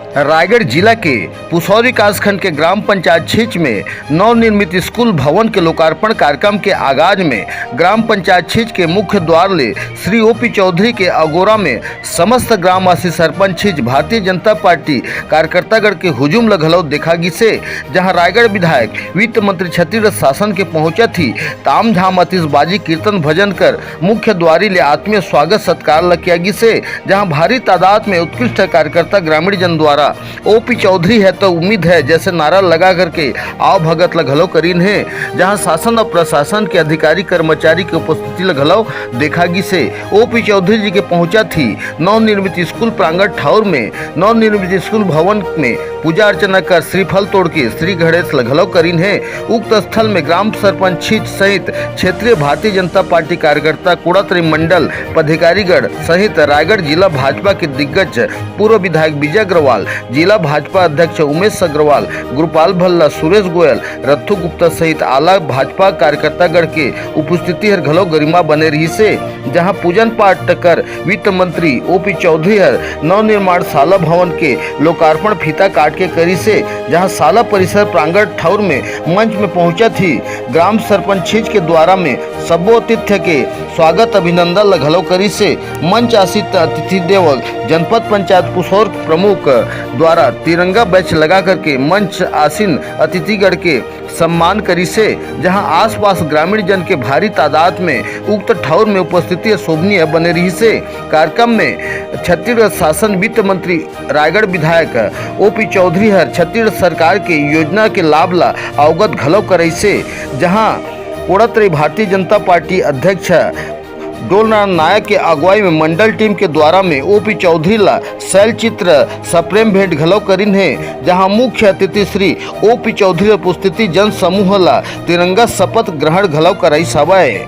रायगढ़ जिला के पुसौरी कासखंड के ग्राम पंचायत छिच में नवनिर्मित स्कूल भवन के लोकार्पण कार्यक्रम के आगाज में ग्राम पंचायत छिच के मुख्य द्वार ले श्री ओपी चौधरी के अगोरा में समस्त ग्रामवासी सरपंच छिच भारतीय जनता पार्टी कार्यकर्तागढ़ के हुजूम लगलौ देखा गिसे। जहां रायगढ़ विधायक वित्त मंत्री छत्तीसगढ़ शासन के पहुंचा थी ताम झाम आतिशबाजी कीर्तन भजन कर मुख्य द्वारी ले आत्मीय स्वागत सत्कार ल किया गिसे। जहां भारी तादाद में उत्कृष्ट कार्यकर्ता ग्रामीण जन द्वारा ओपी चौधरी है तो उम्मीद है जैसे नारा लगा करके आओ भगत लगलो करीन है। जहां शासन और प्रशासन के अधिकारी कर्मचारी की उपस्थिति लगलो देखा गिसे। ओपी चौधरी जी के पहुंचा थी नवनिर्मित स्कूल प्रांगण ठाउर में नवनिर्मित स्कूल भवन में पूजा अर्चना कर श्रीफल तोड़ के श्री गणेश लगलो करीन है। उक्त स्थल में ग्राम सरपंच छिच सहित क्षेत्रीय भारतीय जनता पार्टी कार्यकर्ता कुड़ात्री मंडल पदाधिकारीगण सहित रायगढ़ जिला भाजपा के दिग्गज पूर्व विधायक विजय अग्रवाल, जिला भाजपा अध्यक्ष उमेश अग्रवाल, गुरुपाल भल्ला, सुरेश गोयल, रत्थु गुप्ता सहित आला भाजपा कार्यकर्तागण के उपस्थिति हर घलो गरिमा बने रही से। जहां पूजन पाठ कर वित्त मंत्री ओपी चौधरी हर नवनिर्माण शाला भवन के लोकार्पण फीता काट के करी से। जहां शाला परिसर प्रांगण ठाउर में मंच में पहुंचा थी ग्राम सरपंच छिच के द्वारा में सबो अतिथि के स्वागत अभिनंदन लगलो करी से। मंच आसित अतिथि देवक जनपद पंचायत पुसौर प्रमुख द्वारा तिरंगा बैच लगा करके मंच आसीन अतिथिगण के सम्मान करी से। जहां आसपास ग्रामीण जन के भारी तादाद में उक्त ठाउर में उपस्थिति शोभनीय बने रही से। कार्यक्रम में छत्तीसगढ़ शासन वित्त मंत्री रायगढ़ विधायक ओपी चौधरी हर छत्तीसगढ़ सरकार के योजना के लाभ ला अवगत घलो करई से। जहां कोड़ात्री भारतीय जनता पार्टी अध्यक्ष डोलनारायण नायक के अगुवाई में मंडल टीम के द्वारा में ओपी चौधरी ला शैल चित्र सप्रेम भेंट घलो करीन है। जहां मुख्य अतिथि श्री ओपी चौधरी उपस्थिति जन समूह ला तिरंगा शपथ ग्रहण घलो कराई सवय।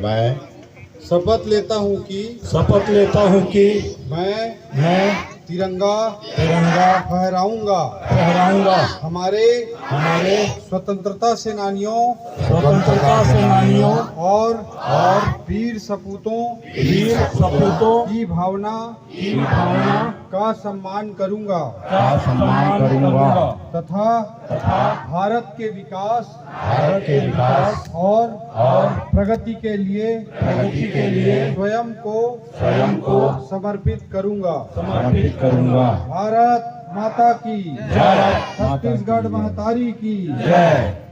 मैं शपथ लेता हूँ कि मैं तिरंगा फहराऊंगा हमारे स्वतंत्रता सेनानियों और वीर सपूतों की भावना का सम्मान करूंगा तथा भारत के विकास और प्रगति के लिए स्वयं को समर्पित करूंगा। भारत माता की जय, छत्तीसगढ़ महतारी की जय।